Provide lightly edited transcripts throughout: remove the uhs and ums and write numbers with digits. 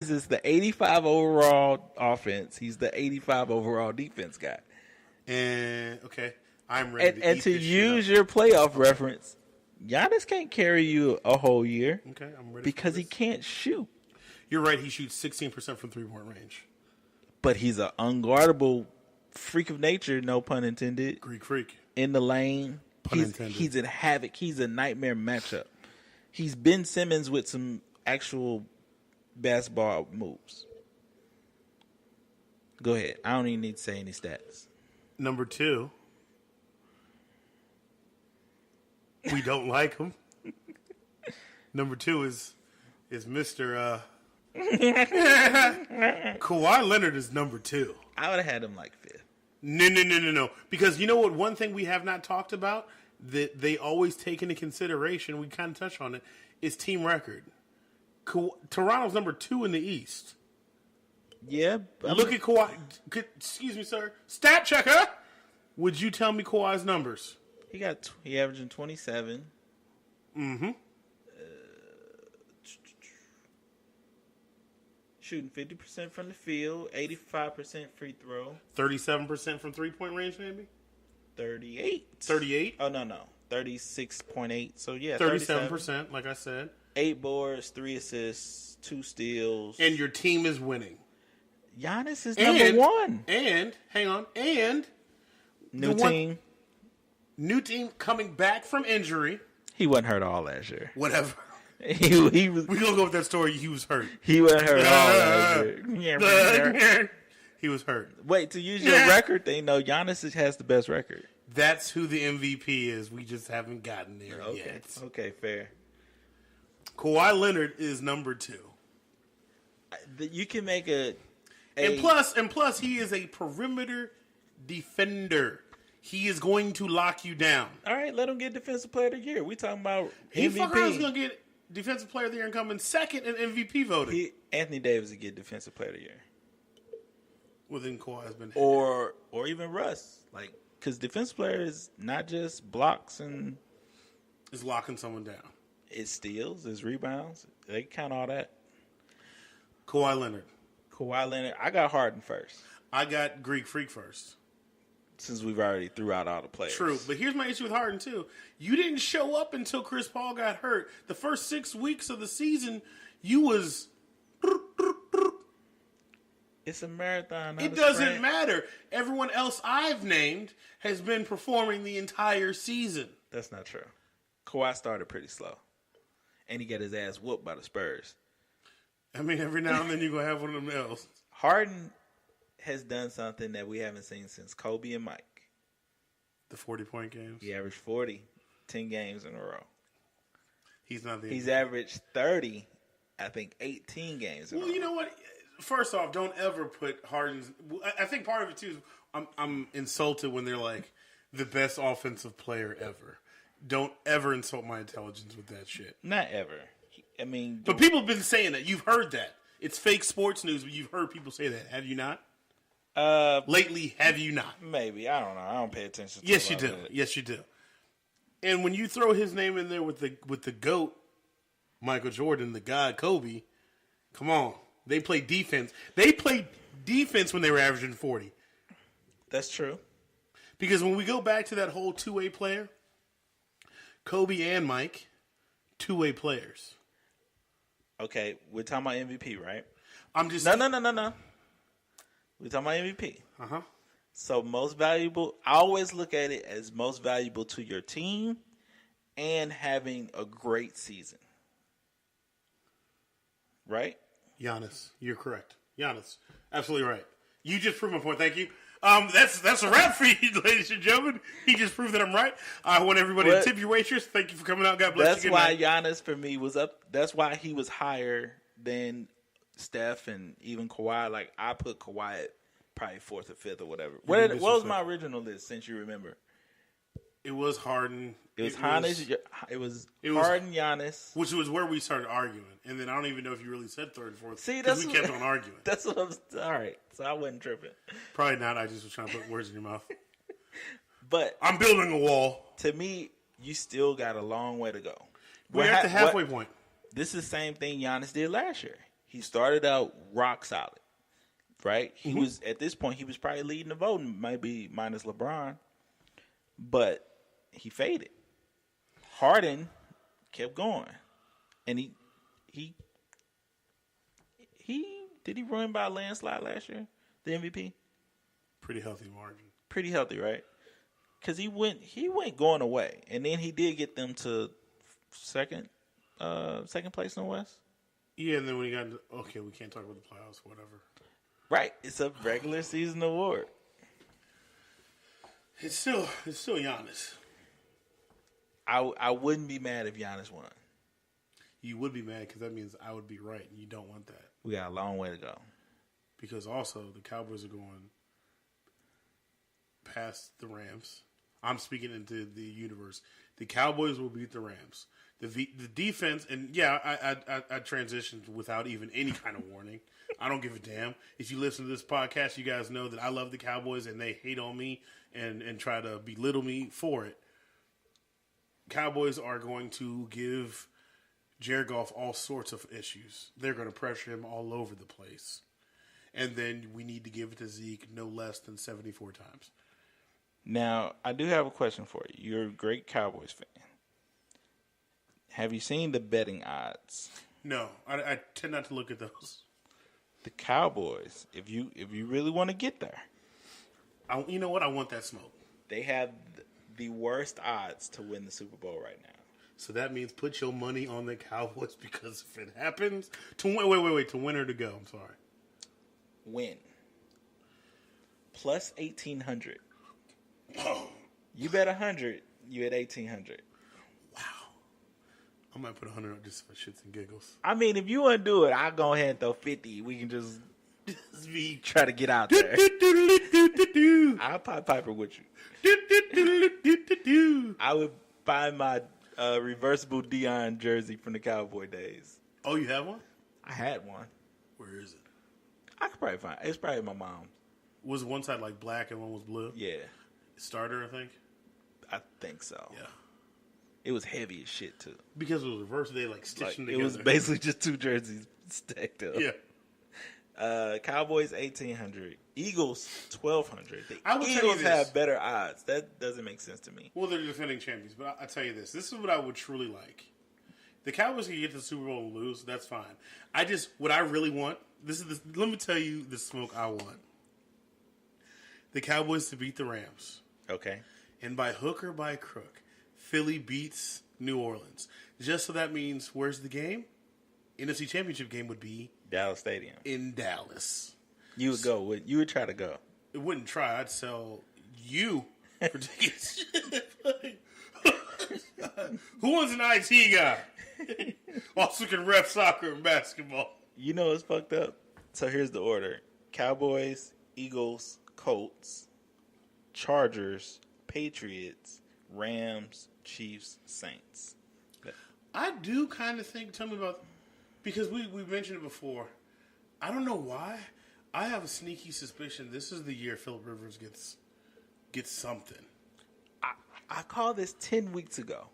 Giannis is the 85 overall offense. He's the 85 overall defense guy. And okay, I'm ready. And to use your playoff reference, Giannis can't carry you a whole year. Okay, I'm ready because he can't shoot. You're right. He shoots 16% from 3-point range. But he's an unguardable freak of nature, no pun intended. Greek freak. In the lane. Pun intended. He's in havoc. He's a nightmare matchup. He's Ben Simmons with some actual basketball moves. Go ahead. I don't even need to say any stats. Number 2. We don't like him. Number 2 is Mr. Kawhi Leonard is number 2. I would have had him like 5th. No. Because you know what? One thing we have not talked about that they always take into consideration, we kind of touch on it, is team record. Toronto's number 2 in the East. Yeah. Look at Kawhi. Excuse me, sir. Stat checker. Would you tell me Kawhi's numbers? He averaging 27. Mm-hmm. Shooting 50% from the field, 85% free throw. 37% from 3-point range, maybe? 38. 38? Oh, no. 36.8. So, yeah, 37%, like I said. 8 boards, 3 assists, 2 steals. And your team is winning. Giannis is number 1. And, hang on, new team. New team coming back from injury. He wasn't hurt all last year. Whatever. He was. We're going to go with that story. He was hurt. He wasn't hurt all last year. He was hurt. Wait, to use your record thing, though, Giannis has the best record. That's who the MVP is. We just haven't gotten there yet. Okay, fair. Kawhi Leonard is number 2. You can make a and plus, he is a perimeter defender. He is going to lock you down. All right, let him get Defensive Player of the Year. We talking about he MVP. He's going to get Defensive Player of the Year and come in second in MVP voting. Anthony Davis would get Defensive Player of the Year. Well, then Kawhi's been or even Russ, because Defensive Player is not just blocks and is locking someone down. It's steals, it's rebounds. They count all that. Kawhi Leonard. I got Harden first. I got Greek Freak first. Since we've already threw out all the players. True, but here's my issue with Harden, too. You didn't show up until Chris Paul got hurt. The first 6 weeks of the season, you was... It's a marathon. It doesn't matter. Everyone else I've named has been performing the entire season. That's not true. Kawhi started pretty slow. And he got his ass whooped by the Spurs. I mean, every now and then you're going to have one of them else. Harden has done something that we haven't seen since Kobe and Mike. The 40-point games? He averaged 40, 10 games in a row. He's not the... He's averaged 30, I think 18 games in a row. Well, you know what? First off, don't ever put Harden's... I think part of it, too, is I'm insulted when they're like, the best offensive player ever. Don't ever insult my intelligence with that shit. Not ever. I mean... But people have been saying that. You've heard that. It's fake sports news, but you've heard people say that. Have you not? Lately, have you not? Maybe. I don't know. I don't pay attention to it. Yes, you do. Yes, you do. And when you throw his name in there with the GOAT, Michael Jordan, the God, Kobe, come on. They play defense. They played defense when they were averaging 40. That's true. Because when we go back to that whole two-way player, Kobe and Mike, two-way players. Okay, we're talking about MVP, right? I'm just... No. We're talking about MVP. Uh-huh. So most valuable, I always look at it as most valuable to your team and having a great season. Right? Giannis, you're correct. Giannis, absolutely right. You just proved my point. Thank you. That's a wrap for you, ladies and gentlemen. He just proved that I'm right. I want everybody to tip your waitress. Thank you for coming out. God bless you. That's why Giannis for me was up. That's why he was higher than Steph and even Kawhi. Like I put Kawhi at probably 4th or 5th or whatever. What was my original list? Since you remember, it was Harden. It was Harden, Giannis, which was where we started arguing, and then I don't even know if you really said 3rd and 4th. See, because we kept on arguing. That's what I'm. All right, so I wasn't tripping. Probably not. I just was trying to put words in your mouth. But I'm building a wall. To me, you still got a long way to go. We're at the halfway point. This is the same thing Giannis did last year. He started out rock solid, right? He Mm-hmm. was at this point he was probably leading the voting, maybe minus LeBron, but he faded. Harden kept going, and he did he run by a landslide last year? The MVP, Pretty healthy margin. pretty healthy, right? Because he went going away, and then he did get them to second place in the West. Yeah, and then when he got into, okay, we can't talk about the playoffs, whatever. Right, it's a regular season award. It's still Giannis. I wouldn't be mad if Giannis won. You would be mad because that means I would be right, and you don't want that. We got a long way to go. Because also the Cowboys are going past the Rams. I'm speaking into the universe. The Cowboys will beat the Rams. The defense, and yeah, I transitioned without even any kind of warning. I don't give a damn. If you listen to this podcast, you guys know that I love the Cowboys and they hate on me and try to belittle me for it. Cowboys are going to give Jared Goff all sorts of issues. They're going to pressure him all over the place. And then we need to give it to Zeke no less than 74 times. Now, I do have a question for you. You're a great Cowboys fan. Have you seen the betting odds? No, I tend not to look at those. The Cowboys, if you really want to get there, You know what? I want that smoke. they have the worst odds to win the Super Bowl right now. So that means put your money on the Cowboys because if it happens to win, to win or to go. I'm sorry. Win. Plus 1,800. Oh, You bet 100, you at 1,800. wow. I might put 100 on just for shits and giggles. I mean, if you want to do it, I'll go ahead and throw 50. We can just try to get out there. I'll pop Piper with you. I would buy my reversible Dion jersey from the Cowboy days. Oh, you have one? I had one. Where is it? I could probably find it. It's probably my mom. Was one side like black and one was blue? Yeah, Starter, I think. I think so. Yeah. It was heavy as shit, too. Because it was reverse, they like stitched them together. It was basically just two jerseys stacked up. Yeah. Cowboys 1,800, Eagles 1,200. The I will tell you Eagles this. have better odds. That doesn't make sense to me. Well, they're defending champions, but I tell you this. This is what I would truly like. The Cowboys can get to the Super Bowl and lose. That's fine. What I really want, let me tell you the smoke I want. The Cowboys to beat the Rams. Okay. And by hook or by crook, Philly beats New Orleans. Just so that means, where's the game? NFC Championship game would be Dallas Stadium. in Dallas. You would go. You would try to go. It wouldn't try. I'd sell you for tickets. Who wants an IT guy? Also can ref soccer and basketball. You know what's fucked up? So here's the order. Cowboys, Eagles, Colts, Chargers, Patriots, Rams, Chiefs, Saints. I do kind of think, tell me about, because we mentioned it before. I don't know why. I have a sneaky suspicion this is the year Phillip Rivers gets something. I called this 10 weeks ago.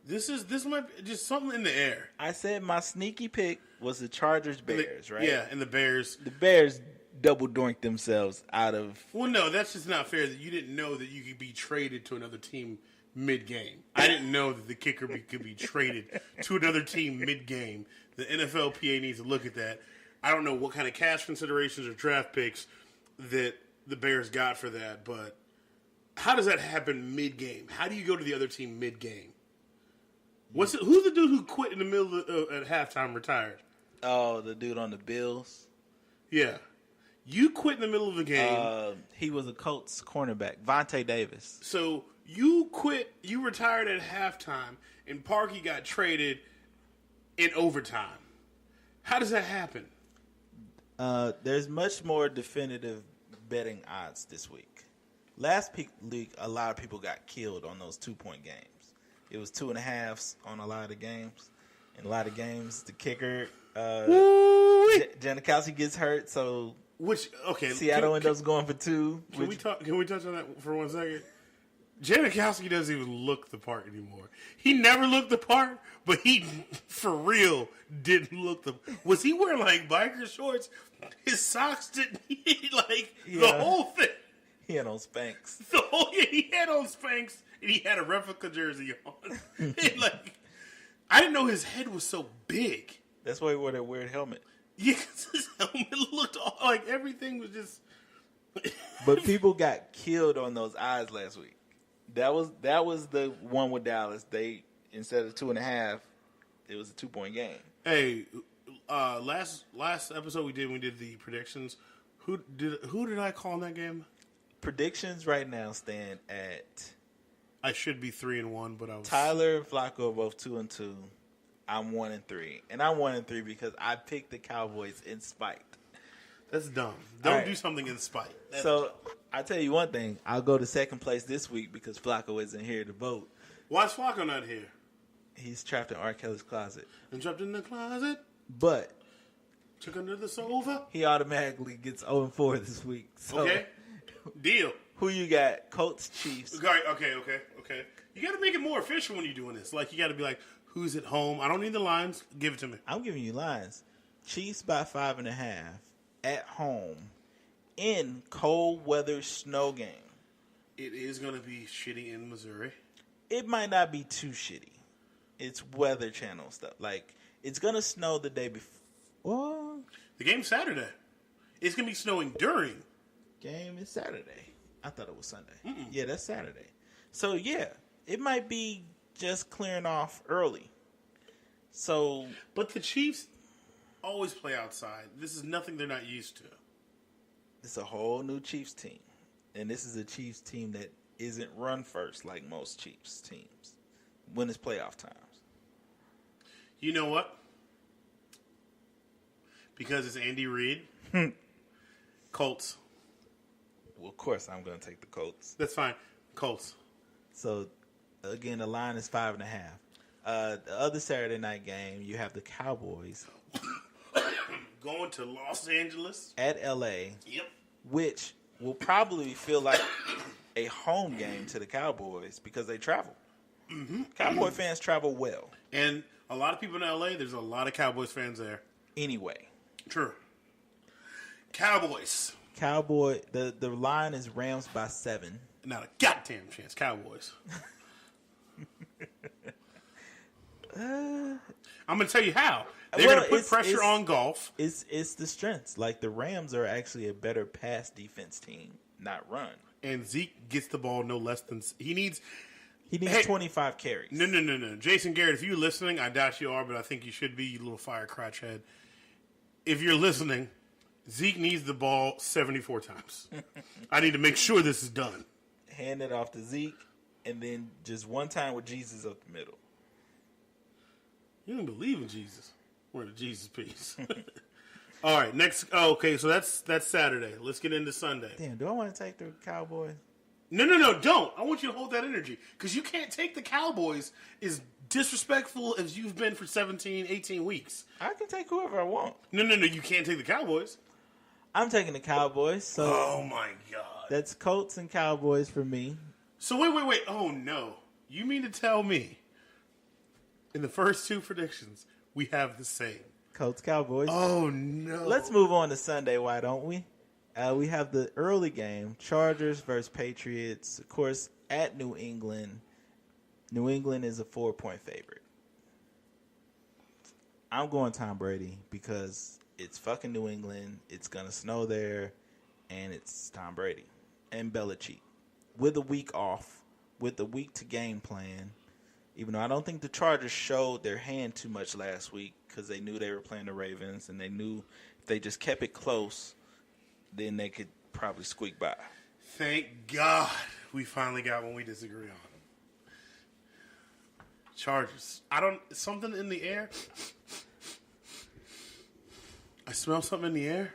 This might be just something in the air. I said my sneaky pick was the Chargers Bears, right? Yeah, and the Bears. The Bears double doinked themselves out of. Well, no, that's just not fair that you didn't know that you could be traded to another team mid-game. I didn't know that the kicker could be traded to another team mid-game. The NFLPA needs to look at that. I don't know what kind of cash considerations or draft picks that the Bears got for that, but how does that happen mid-game? How do you go to the other team mid-game? Who's the dude who quit in the middle at halftime, retired? Oh, the dude on the Bills. Yeah. You quit in the middle of the game. He was a Colts cornerback, Vontae Davis. So you quit, you retired at halftime, and Parkey got traded in overtime. How does that happen? There's much more definitive betting odds this week. Last week, a lot of people got killed on those 2-point games. It was 2.5s on a lot of the games. In a lot of games, the kicker, Janikowski gets hurt, so Seattle ends up going for 2. Can we touch on that for 1 second? Janikowski doesn't even look the part anymore. He never looked the part, but he, for real, didn't look the... Was he wearing, like, biker shorts? His socks didn't... the whole thing. He had on Spanx. He had on Spanx, and he had a replica jersey on. I didn't know his head was so big. That's why he wore that weird helmet. Yeah, his helmet looked like everything was just... But people got killed on those eyes last week. That was the one with Dallas. They, instead of 2.5, it was a 2-point game. Hey, last episode we did the predictions. Who did I call in that game? Predictions right now stand at... I should be 3-1, but I was... Tyler and Flacco are both 2-2. I'm 1-3, and I'm 1-3 because I picked the Cowboys in spite. That's dumb. Don't do something in spite. I tell you one thing. I'll go to second place this week because Flacco isn't here to vote. Why is Flacco not here? He's trapped in R. Kelly's closet. And trapped in the closet. But took under the sofa. He automatically gets 0-4 this week. So, okay. Deal. Who you got? Colts, Chiefs. Okay. You got to make it more official when you're doing this. Like, you got to be like, who's at home? I don't need the lines. Give it to me. I'm giving you lines. Chiefs by 5.5 at home in cold weather snow game. It is going to be shitty in Missouri. It might not be too shitty. It's Weather Channel stuff. Like, it's going to snow the day before. Well, the game's Saturday. It's going to be snowing during. Game is Saturday. I thought it was Sunday. Mm-mm. Yeah, that's Saturday. So, yeah, it might be just clearing off early. So, but the Chiefs always play outside. This is nothing they're not used to. It's a whole new Chiefs team. And this is a Chiefs team that isn't run first like most Chiefs teams when it's playoff times. You know what? Because it's Andy Reid. Colts. Well, of course I'm going to take the Colts. That's fine. Colts. So, again, the line is 5.5. The other Saturday night game, you have the Cowboys. Going to Los Angeles. At L.A. Yep. Which will probably feel like a home game to the Cowboys because they travel. Mm-hmm. Cowboy fans travel well. And a lot of people in L.A., there's a lot of Cowboys fans there. Anyway. True. Cowboys. The line is Rams by 7. Not a goddamn chance. Cowboys. I'm going to tell you how. They're going to put pressure on Golf. It's the strengths. Like, the Rams are actually a better pass defense team, not run. And Zeke gets the ball no less than... He needs 25 carries. No. Jason Garrett, if you're listening, I doubt you are, but I think you should be, you little fire crotch head. If you're listening, Zeke needs the ball 74 times. I need to make sure this is done. Hand it off to Zeke, and then just one time with Jesus up the middle. You don't believe in Jesus. We're the Jesus piece. All right, next. Oh, okay, so that's Saturday. Let's get into Sunday. Damn, do I want to take the Cowboys? No, don't. I want you to hold that energy. Because you can't take the Cowboys as disrespectful as you've been for 17, 18 weeks. I can take whoever I want. No, you can't take the Cowboys. I'm taking the Cowboys. So oh, my God. That's Colts and Cowboys for me. So wait. Oh, no. You mean to tell me in the first two predictions we have the same? Colts, Cowboys. Oh, no. Let's move on to Sunday, why don't we? We have the early game, Chargers versus Patriots. Of course, at New England. New England is a 4-point favorite. I'm going Tom Brady because it's fucking New England. It's going to snow there, and it's Tom Brady and Belichick. With a week off, with a week to game plan, even though I don't think the Chargers showed their hand too much last week because they knew they were playing the Ravens, and they knew if they just kept it close, then they could probably squeak by. Thank God we finally got one we disagree on. Chargers. Something in the air. I smell something in the air,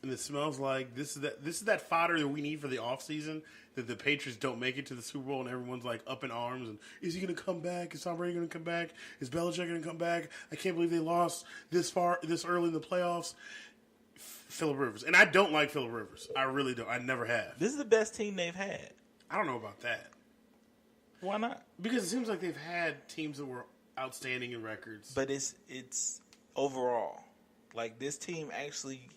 and it smells like this is that fodder that we need for the offseason, that the Patriots don't make it to the Super Bowl, and everyone's like up in arms, and is he going to come back? Is Tom Brady going to come back? Is Belichick going to come back? I can't believe they lost this early in the playoffs. Phillip Rivers. And I don't like Phillip Rivers. I really don't. I never have. This is the best team they've had. I don't know about that. Why not? Because it seems like they've had teams that were outstanding in records. But it's overall. Like, this team actually